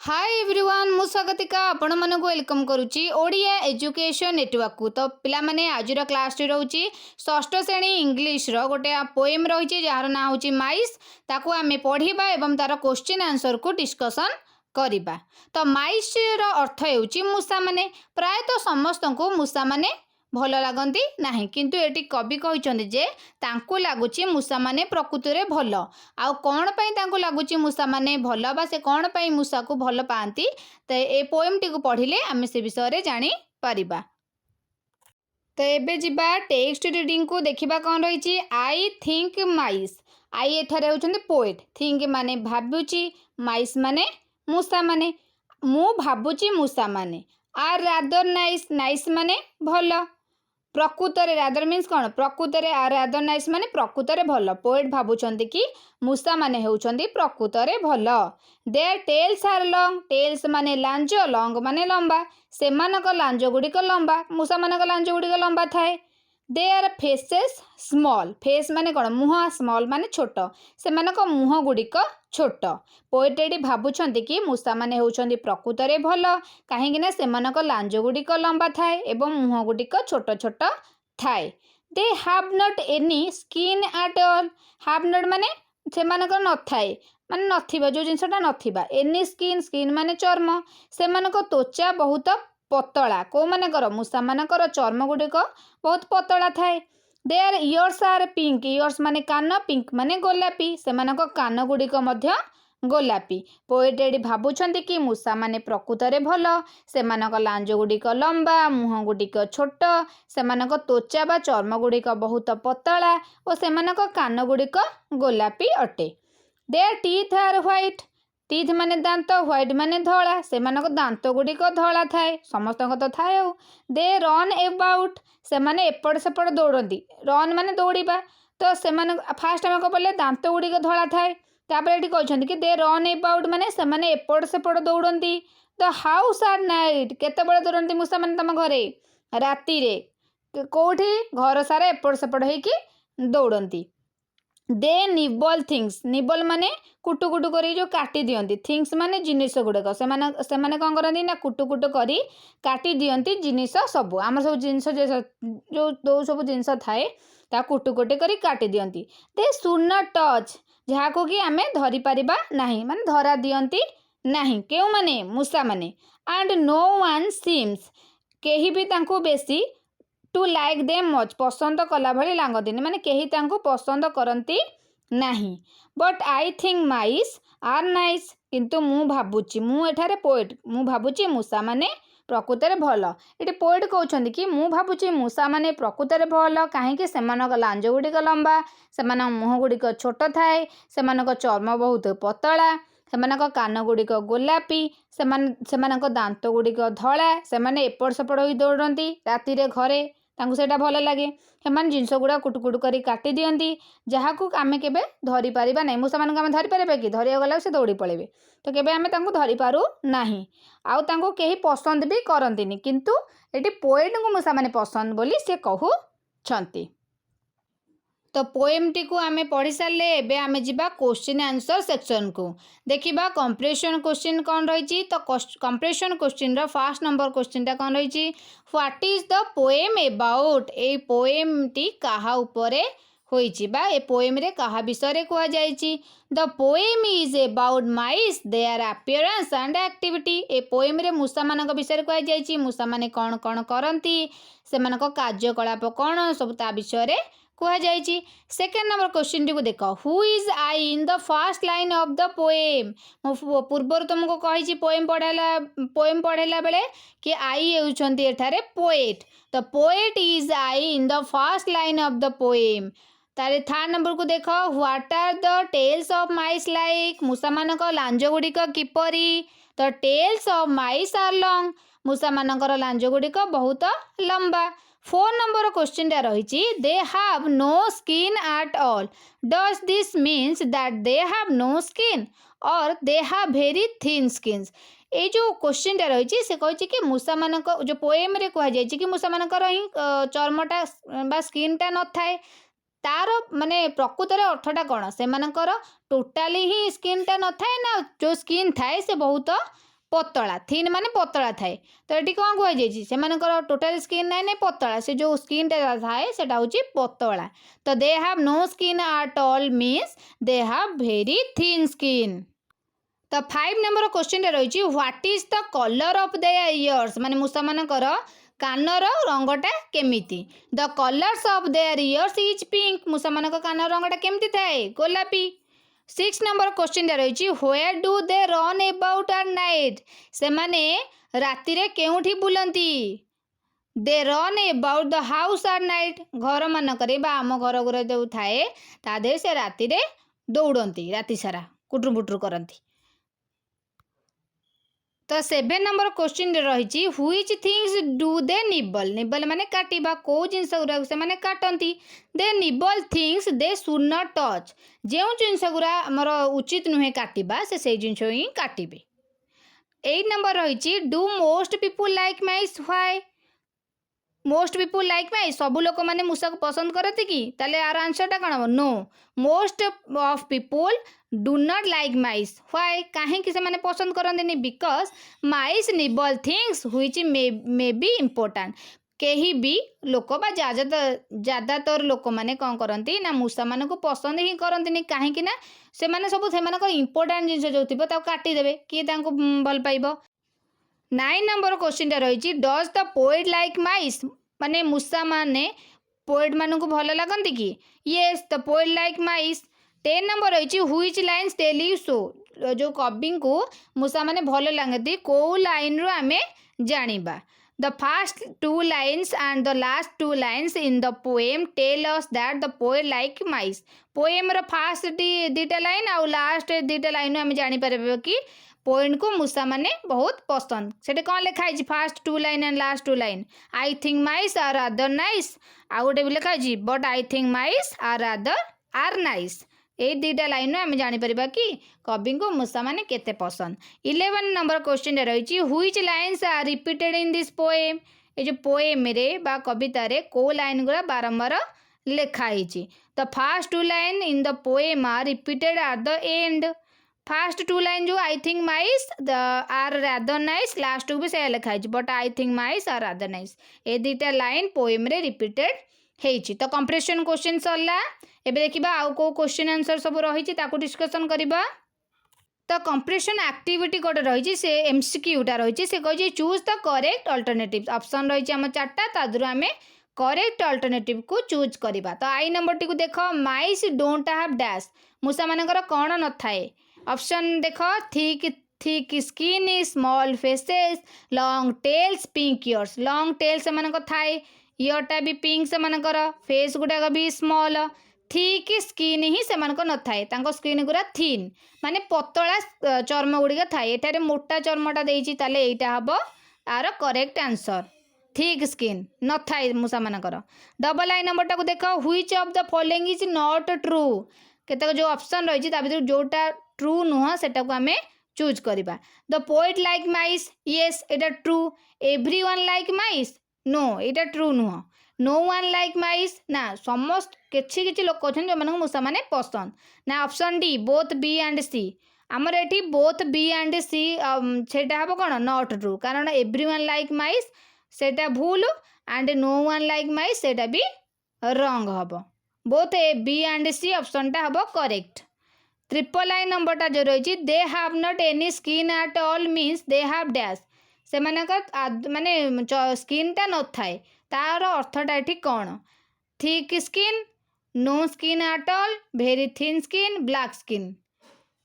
Hi everyone मु स्वागतिका आपण मन को वेलकम करुच्ची ओडिया एजुकेशन नेटवर्क को। तो पिला माने आज क्लास टी रोची षष्ठ श्रेणी इंग्लिश रो गोटे पोएम रही जार ना हूँ माइस ताकू आमे पढ़िबा एवं तार क्वेश्चन आंसर को डिस्कशन करिबा। तो माइस रो अर्थ हेउची मूषा माने प्रायतः समस्त को मूषा माने भल लगती नहीं किंतु एटी कवि कहते जे तांकु लगुच मूषा माने प्रकृति रे भल आउ कौन पई तांकु लगुच मूषा माने भल बा से कौन पई मूषा को भल पाती। तो ए पोएम टी को पढ़िले आमे से विषय रे जानी परिबा। तो एबे जिबा टेक्स्ट रीडिंग को देखिबा कौन रही आई थिंक माइस। आई एठारे होउछन्ते पोएट। थिंक माने भाबुची, माइस माने मूषा माने मु भाबुची मूषा माने आर रादर नाइस, नाइस माने भल प्रकृतरे रादर मीन्स कौन प्रकृतरे आर रादर नाइस माने प्रकृतरे भल। पोएट भाबुचंती कि मूषा माने हेउचंती प्रकृतरे भल। Their tails are long, tails माने लांज, लॉन्ग माने लंबा, सेमानक लांज गुड़िक लंबा, मूषा मानक लांज गुड़िक लंबा थाए। देयर फेसेस स्मॉल, फेस माने कौन मुह, स्मॉल माने छोट, सेमानक मुह गुड़िक छोट। पोएट एटी भाबुचंती कि मूषा माने हेउचंती प्रकृतरे भल कहीं सेमानक लांज गुड़िक लंबा थाए एवं मुह गुड़िक छोट छोट थाए। They have not any skin at all, have not माने सेमानक न थाए माने नथिबा जो जिनसटा नथिबा, एनी स्किन, स्किन माने चर्म, सेमानक त्वचा बहुत पतला, को मानकर मूषा मानकर चर्म गुड़िक बहुत पतला थाए। Their ears are pink, ears माने कान, पिंक माने गोलापी, सेमानक कान गुड़िक मध्य गोलापी। पोएट एटी भाबुछंती कि मूषा माने प्रकृतरे भल, सेमानक लांज गुड़िक लंबा, मुह गुड़िक छोट, सेमानक त्वचा बा चर्म गुड़िक बहुत पतला और सेमानक कान गुड़िक गोलापी अटे। Their teeth are white, teeth माने दांत, व्हाइट माने धला, सेमानक दांत गुड़िक धला थाए, समस्त तो थाए हो। दे रन एबाउट, सेमाने एपट सेपट दौड़ती, रन माने दौड़िबा, तो सेमाने फास्ट आम कह दांत गुड़िक धला थाए। तापर ये कहते कि दे रन एबाउट माने सेमाने एपट सेपट दौड़ती। द हाउस आर नाइट, केतेबेले दौड़ती मूषा माने तम घरे राति रे, कोठी घर सारा एपट सेपट होइकी दौड़ती। दे निबल थिंग्स, निबल माने कुटु कुटु करी जो काटी दियंती, थिंग्स माने जिनिस गुड़ाक, सेमाने कौन करती ना कुटु कुटु करी काटी दियंती जिनिस सब, आम सब जिनिस जो सब जिनिस थाए ता कुटु कुटु करी काटी दियंती। दे शुड नॉट टच, जहाँ को कि आमे धरी पारिबा नहीं माने धरा दियंती नहीं, केउ माने मूषा माने। एंड नो वन सीम्स, केही भी तांको बेसी टू लाइक देम मच, पसंद कला भली लागती माने केही तांको पसंद करती नहीं। But I think mice are nice, किंतु मु भाबुची, मु एठारे पोएट, मु भाबुची मूषा माने प्रकृतरे भल। ये पोएट कहते कि मु भाबुची मूषा माने प्रकृतरे भल कहीं सेमानक लांज गुड़िक लंबा, सेमानक मुह गुड़िक छोट थाए, सेमानक चर्म बहुत पतला, सेमानक कान गुड़िक गोलापी, सेमानक दांत गुड़िक धला, सेमाने एपट सेपट होई दौड़ती राति रे घरे, तांको सेटा भल लगे, सेमाने जिनस गुड़ा कुटु कुटु करी काटी दियंती जहाँ को आमे केबे धरी पारिबा नहीं। मूषा मानक आमे धरी पारिबा कि, धरिया गला से दौड़ी पळेबे, तो केबे आमे तांको धरी पारू नाही, आउ तांको केही पसंद भी करंतिनी, किंतु एटी पोएट को मूषा माने पसंद बोली से कहउछंती। तो पोएम टी को आमे पढ़ी सारे एबे आमे जिबा क्वेश्चन आंसर सेक्शन को देखिबा। कंप्रेशन क्वेश्चन कौन रही, तो compression question row first number question टा कौन रही, what is the poem about, a poem T काहा उपरे होईची बा ए पोएम रे काहा विषय रे कुआ जाईची। The poem is about mice, their appearance and activity, ए पोएम रे मूषा मानक विषय रे कुआ जाईची, मूषा माने कौन कौन करंती, सेमानक कार्यकलाप कौन सब ता विषय रे कुआ जाईची। सेकेंड नंबर क्वेश्चन टी को देख, who is I in the first line of the poem, मो पूर्वर तुमको कही पोएम पढ़ेला बेले कि आई हेउचंती एठारे poet, the poet is I in the first line of the poem. तारे थर्ड नंबर को देख, what are the tails of mice like, मूषा मानक लांज गुड़िक किपरी, the tails of mice are long, मूषा मानकर लांज गुड़िक बहुत लंबा। 4 नंबर क्वेश्चन टा रही, they have no skin at all, does this means that they have no skin or they have very thin skins. ये जो क्वेश्चन टा रही से कही कि मूषा मानक जो पोएम रे कह जाए कि मूषा मानकर ही चर्मटा बा स्किन टा न थाए, तार माने प्रकृतर अर्थटा कौन, से टोटाली ही स्किन टा न थाए ना, जो स्किन थाए से बहुत पतला थिन माने पतला थाए तो ये कौन कहुई से टोटाल स्किन ना पतला से जो स्किन थाए से पतला तो they have no skin at all means they have very thin skin. तो 5 नंबर क्वेश्चन रही what is the colour of their ears माने मूषा मानकर कानर रंगटा केमिति the colours of their ears is pink मूषा मानक कान रंगटा केमिति थाए गोलापी। 6 नंबर क्वेश्चन रही where do they run about at night से माने राति रे केउठी बुलंती they run about the house at night घर मानकरे बा आम घर गुरा जो थाए ता दे से राति रे दौड़ती राति सारा कुटुर बुटुर करती। तो 7 नंबर क्वेश्चन रही which things do they nibble nibble माने काटिबा को जिनस गुरा से माने काटंती they nibble things they should not touch जो जिनस गुरा हमर उचित नुहे काटिबा से जिनस ही काटिबे। 8 नंबर रही do most people like mice why most people like mice सब लोक मैंने मूषा को पसंद करते कि ताले यार आंसरटा कौन हम know most of people do not like mice why कहीं से मैंने पसंद करते because mice nibble things which may be important कहीं भी लोक बा ज़्यादातर लोक मैंने कौन करती ना मूषा मान को पसंद ही करती कहीं से मैंने सब से इम्पोर्टाट जिन जो थी काटिदेवे किए भल पाइब। 9 नंबर क्वेश्चन रही does the poet like mice माने मूषा माने पोएट मान को भल लगती कि yes the poet like mice. 10 number रही which lines tell you so जो कवि को मूषा माने भल लगती कौ लाइन रू आमे जानिबा the first 2 lines and the last 2 lines in the poem tell us that the poet like mice poem रो फर्स्ट दीटा लाइन आउ लास्ट दीटा लाइन आमे जानि परबे कि पोएम को मूषा माने बहुत पसंद से कौन लिखाई first 2 line and last 2 line I think mice are other nice आउ गोटे भी लिखाई but I think mice are other are nice ये दुईटा लाइन आम जापर कि कवि को मूषा माने केते पसंद। 11 नंबर क्वेश्चन रही which lines are repeated in this poem ये जो पोएम रे बा कविता रे को लाइन गुड़ा बारंबार लिखाई the first 2 line in the poem are repeated at the end first 2 line जो I think mice they are rather nice last भी से लिखाई but I think mice are rather nice ये दुईटा लाइन पोएम रे रिपीटेड हेची। तो compression question सरला एबे देखिबा आउ को क्वेश्चन आंसर सब रही ताकू डिस्कशन करबा। तो कंप्रेशन एक्टिविटी गोटे रही से एमसीक्यूटा रही से कही choose the correct alternative option रही आम 4टा तादर आम करेक्ट अल्टरनेटिव को चूज करबा। तो आई नंबर टी देख माइस डोंट हैव डैश मूषा मानकर कौन न थाए ऑप्शन देख thick thick skin small faces long tails pink ears long tail से थाए इयरटा भी पिंक से फेस गुड़ाक भी स्मॉल थिक स्किन ही से न थाए स्किन गुरा थिन माने पतला चर्म गुड़िक थाए एठारे मोटा चर्मटा देइछि ताले एटा हबो तार करेक्ट आंसर थिक स्किन न थाए मूषा मानकर। डबल आई नंबर टाको देख which of the following is not true केतक जो ऑप्शन रही भर जोटा ट्रू नुह सेटा को आमे चूज करबा। The poet like mice yes Etah true everyone like mice no Etah true नुह नो वन लाइक माइस ना समस्त किछि किछि लोक अछन जो मानक मूषा माने पसंद ना option D both B and C आमर एठी बोथ बी एंड सी सेटा हबो कोन नॉट ट्रू कारण एवरीवन लाइक माइस सेटा भूल and no one like mice सेटा भी रॉन्ग हबो both A B and C option टा हबो करेक्ट। ट्रिपल आई नंबरटा जो रही they have not any skin at all means they have dash से माने स्किन टा न थाए तार अर्थटा ये कौन thick skin no skin at all very thin skin black skin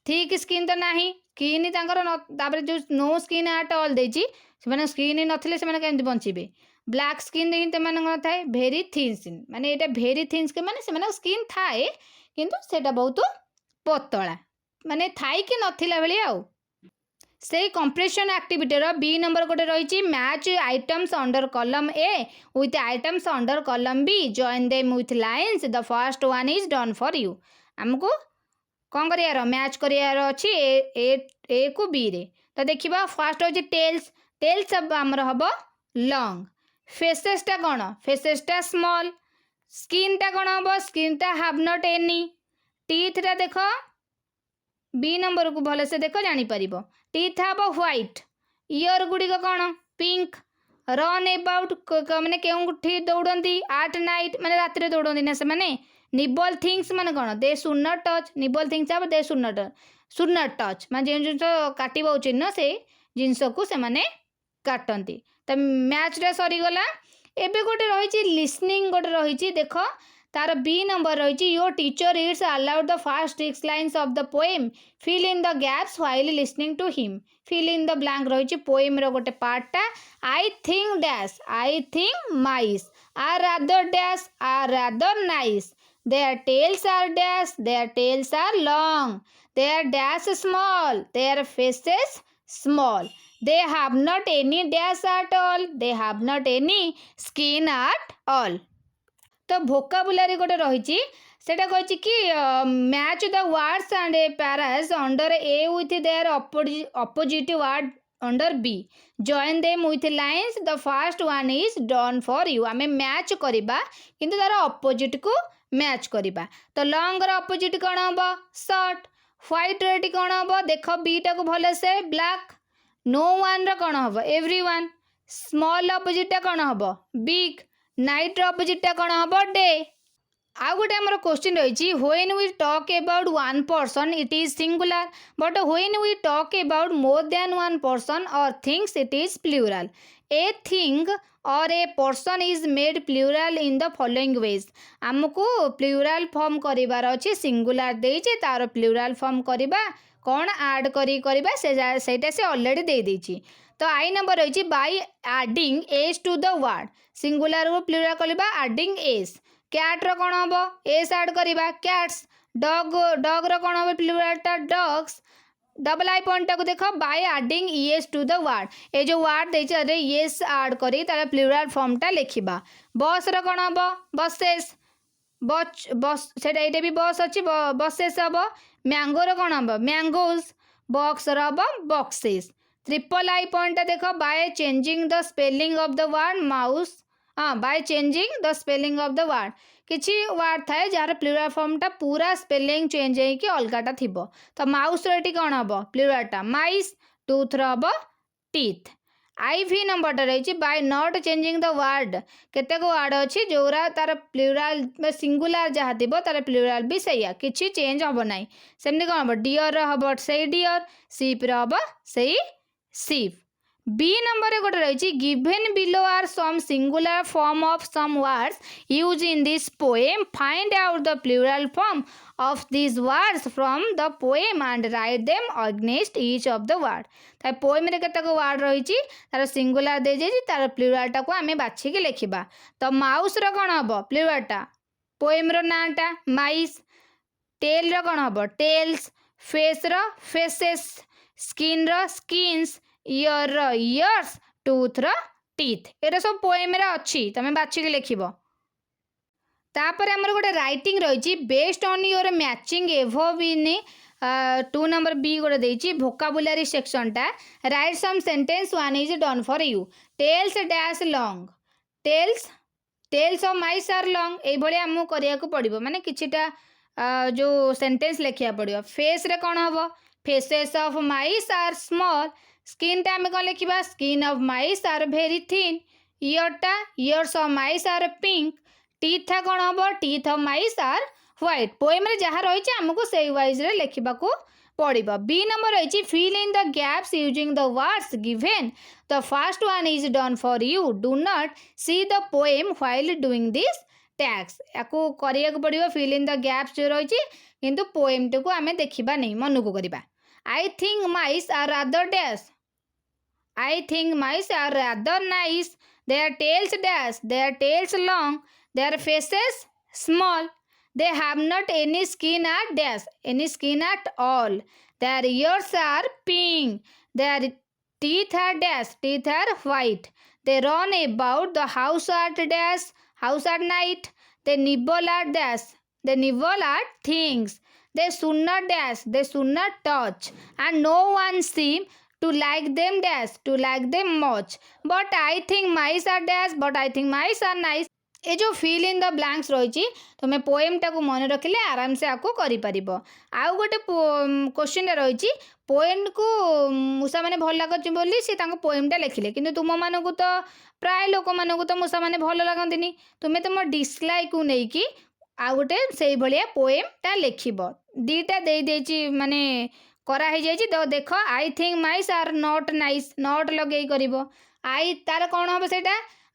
thick skin तो नहीं स्किन तापर जो नो स्किन एट ऑल देछि से स्किन नथिले से केमती बंचिबे ब्लैक स्किन ही थाए भेरी थिन स्किन माने एटा भेरी थिन स्किन माने से स्किन थाए किंतु सेटा बहुत पतला माने थाई कि नथिला बेली आउ से कंप्रेशन एक्टिविटी बी नंबर गोटे रही match items under column A with items under column B join them with lines the first one is done for you आमको कौन कर मैच कर अच्छी ए को बी रे। तो देखा फर्स्ट हो टेल्स टेल्स आमर हम लॉन्ग फेसेसटा कौन फेसेसटा स्मॉल स्किन टा कौन हम स्किन टा हैव नॉट एनी टीथ टा देख बी नंबर को भल से देख जापर टीथ हम व्हाइट इयर गुड़िक कौन पिंक रन एबाउट मैंने के दौड़ती आट नाइट मैंने रात दौड़ती ना से मैंने निबल थिंग्स मैंने कौन दे should not touch nibble things they should not touch मैं जो जिन काटवा चिन्ह से जिनस को से मैंने काटती तो मैचटा सरीगला एबे गोटे रही लिसनिंग गोटे रही देख तार बी नंबर रही your teacher it's aloud the first 6 lines of the poem fill in the gaps while listening to him fill in the blank रही पोएम रो गोटे पार्टा I think dash I think mice are rather dash are rather nice their tails are dash their tails are long their dash small their faces small they have not any dash at all they have not any skin at all तो vocabulary गोटे रही सेटा कही कि match the words and a pairs under A with their opposite word under B join them with lines the first one is done for you आम match करवा किंतु तार अपोजिट को मैच करवा तो लॉन्ग र अपोजिट कौन हम शॉर्ट व्हाइट रेड कौन हम देख बीटा को भले से ब्लैक नो वन कौन हम एवरी वन स्मॉल अपोजिटा कौन हम बिग नाइट अपोजिटा कौन हम डे आउ गोटे आमर क्वेश्चन रही when we talk about one person it is singular but when we talk about more than one person or things it is plural a thing or a person is made plural in the following ways आमको plural form करार अच्छे singular देचे तार plural form करवा कौन आड करवा से already दे देछि तो आई नंबर रही by adding S to the word singular को प्लूरल करवा एडिंग एस कैट रो कौन हम एस आड करवा कैट्स डॉग डॉग रो कौन हम प्लूरलटा डॉग्स डबल आई पॉइंट को देख by adding ES to the word ये जो वर्ड देते येस आड करी तार प्लूरल फॉर्मटा लिखा बस रो कौन हम बसेस बस बस से भी बस अच्छी बसेस हम मैंगो रो कौन हम मैंगोज बॉक्स रो हम बॉक्सेस ट्रिपल आई पॉइंट देख by changing the spelling of the word mouse हाँ by changing the spelling of the word किसी वर्ड थाए जार प्लूरल फॉर्मटा पूरा स्पेलिंग चेंज होगी अलगाटा थी तो माउस रे कौन हम प्लूरलटा माइस टूथ हम टीथ आई भी नंबरटा रही by not changing the word केतेक वर्ड अच्छी जोरा तार प्लूरल सिंगुलर जहाँ थी तार प्लूरल भी सैया किसी चेंज हम ना सेमती कौन हम डियर हम से डियर सीप हम से सीप बी नंबर गोटे रही given below are some singular form of some words use in this poem find out the plural form of this words from the poem and write them against each of the word तार poem रे केतक word रही तार singular दे जाइए तार प्लूरलटा को आम बाछिकी लिखा तो माउस रो कौन हम प्लूरलटा पोएम रो नाटा माइस टेल रो कौन हम टेल्स फेस रो फेसेस स्किन रो स्किन्स इयर इयर्स टूथ रो टीथ ये सब पोएम रे अच्छी तमें बाछिकी लिख तापर आमर गोटे राइटिंग रही बेस्ड ऑन योर मैचिंग एभव इन 2 नंबर बी गोटे देछि वोकाबुलरी सेक्शनटा write some sentence one is done for you tails dash long tails tails of mice are long ये भाई आमको करिया को पड़िबो माने किछिटा जो सेंटेंस लिखिया पड़िबो फेस रे कोन हबो faces of mice are small skin टा आम कौन लिखा skin of mice are very thin इयरटा ears of mice are pink teeth कौन हम teeth of mice are white poem रे जहाँ रही आमको से वाइज रे लिखा पड़ो बी नंबर रही fill in the gaps using the words given the first one is done for you do not see the poem while doing this tax या करिया पड़ो फिल इन द गैप्स जो रही किंतु पोएम टी को आम देखा नहीं मन को करवा I think mice are rather dash I think mice are rather nice. Their tails dash, their tails long, their faces small. They have not any skin at dash, any skin at all. Their ears are pink. Their teeth are dash, teeth are white. They run about the house at dash, house at night. They nibble at dash, they nibble at things. They should not dash, they should not touch. And no one seem to like them dash to like them much but I think mice are dash but I think mice are nice ये जो fill in the blanks रही तुम्हें poem टाक मन रखिले आराम से आपको करि परिबो आउ गोटे क्वेश्चन रही पोएम को मूषा मैंने भल लगुच बोली सी पोएमटा लिखिले किंतु तुम मानक तो प्राय लोक मानक तो मूषा मैंने भल लगती तुम्हें तुम डिसलाइक को लेकिन आ गोटे से भाया पोएमटा लिखब दीटा दे माने कराई जाइए तो देख I think mice are not nice not लगे कर आई तार कौन हम से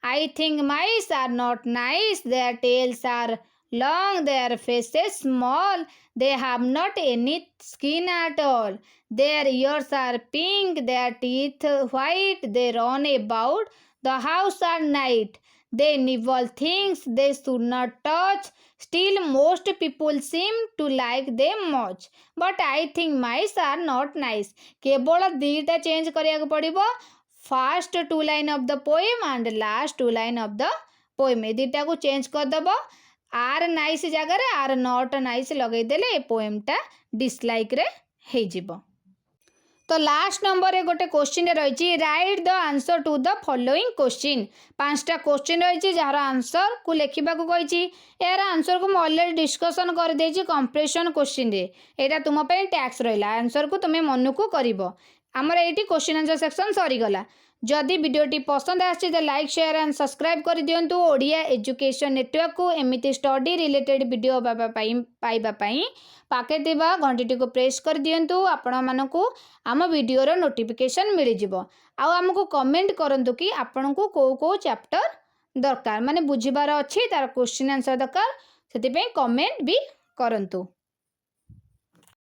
I think mice are not nice their tails are long, their faces small, they have not any skin at all. Their ears are pink, their teeth white, they run about the house at night. They nibble things they should not touch. Still, most people seem to like them much. But I think mice are not nice. केवल दीटा change करिया पड़िबो first 2 line of the poem and last 2 line of the poem ए दीटा को change कर दबो are nice जगार आर नॉट नाइस लगेदेले पोएमटा डिसलाइक रे हे जिवो। तो लास्ट नंबर रे गोटे क्वेश्चन रही write the answer to the following question 5टा क्वेश्चन रही जार आंसर को लिखा कही यार आंसर को मुझे अलरेडी डिस्कसन कर देछि कंप्रेशन क्वेश्चन रे एटा तुम पे टैक्स रहिला आंसर को तुम्हें मन को करिवो आमर एटी क्वेश्चन आंसर सेक्शन सरीगला। जदि वीडियोटी पसंद आछि तो लाइक शेयर एंड सब्सक्राइब कर दियंतु ओडिया एजुकेशन नेटवर्क को एमिति स्टडी रिलेटेड वीडियो पाइबा पई पाके दिबा घंटीटी को प्रेस कर दियंतु आपण मानकु आम वीडियोर नोटिफिकेशन मिल जिवो आ हमको कमेंट करंतु कि आपण को को चैप्टर दरकार माने बुझिबार अछि तार क्वेश्चन आंसर दरकार सेति पे कमेंट भी करंतु।